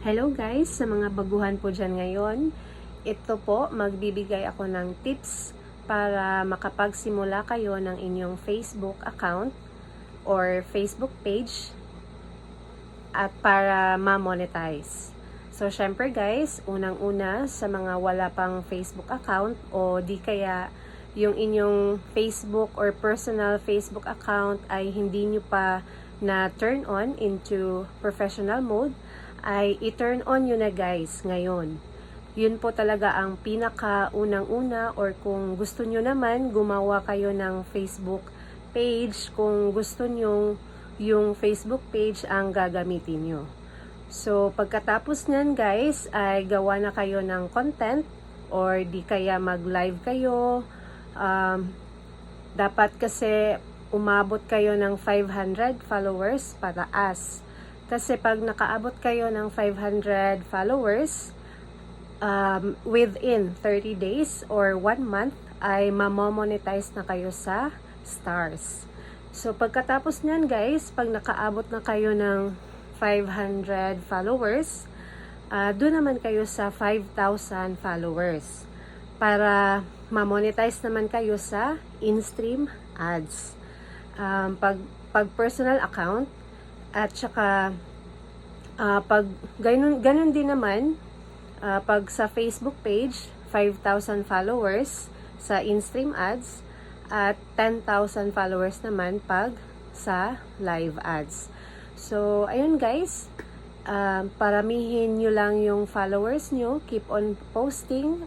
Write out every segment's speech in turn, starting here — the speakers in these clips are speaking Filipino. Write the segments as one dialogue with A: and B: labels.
A: Hello guys, sa mga baguhan po dyan ngayon, ito po, magbibigay ako ng tips para makapagsimula kayo ng inyong Facebook account or Facebook page at para ma-monetize. So, syempre guys, unang-una sa mga wala pang Facebook account o di kaya yung inyong Facebook or personal Facebook account ay hindi nyo pa na turn on into professional mode, ay i-turn on nyo na guys ngayon. Yun po talaga ang pinaka unang-una, or kung gusto nyo naman gumawa kayo ng Facebook page kung gusto nyo yung Facebook page ang gagamitin nyo. So pagkatapos nyan guys ay gawa na kayo ng content or di kaya mag-live kayo. Dapat kasi umabot kayo ng 500 followers pataas. Kasi pag nakaabot kayo ng 500 followers, within 30 days or 1 month, ay mamomonetize na kayo sa stars. So, pagkatapos nyan guys, pag nakaabot na kayo ng 500 followers, doon naman kayo sa 5,000 followers para mamonetize naman kayo sa in-stream ads. Pag personal account, at saka pag ganun din naman, pag sa Facebook page 5,000 followers sa in-stream ads at 10,000 followers naman pag sa live ads. So ayun guys, paramihin nyo lang yung followers nyo, keep on posting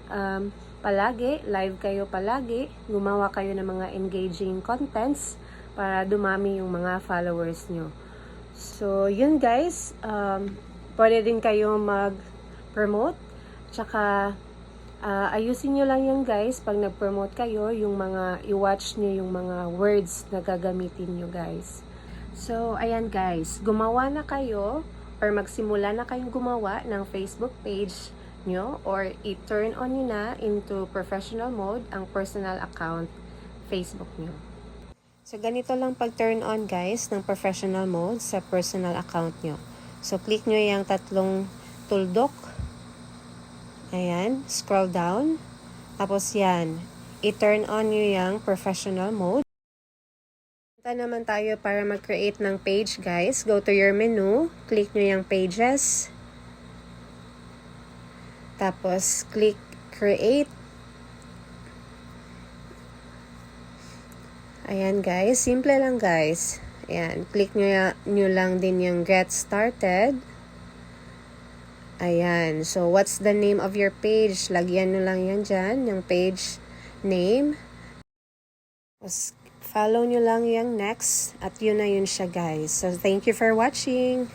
A: palagi, live kayo palagi, gumawa kayo ng mga engaging contents para dumami yung mga followers nyo. So, yun guys, pwede din kayo mag-promote, tsaka ayusin nyo lang yan guys, pag nag-promote kayo, yung mga, i-watch nyo yung mga words na gagamitin nyo guys. So, ayan guys, gumawa na kayo, or magsimula na kayong gumawa ng Facebook page nyo, or i-turn on nyo na into professional mode ang personal account Facebook nyo. So, ganito lang pag-turn on guys ng professional mode sa personal account nyo. So, click nyo yung tatlong tuldok. Ayan, scroll down. Tapos yan, i-turn on nyo yung professional mode. Punta naman tayo para mag-create ng page guys. Go to your menu, click nyo yung pages. Tapos, click create. Ayan guys, simple lang guys. Ayan, click nyo lang din yung get started. Ayan, so what's the name of your page? Lagyan nyo lang yan dyan, yung page name. Follow nyo lang yung next, at yun na yun siya guys. So thank you for watching.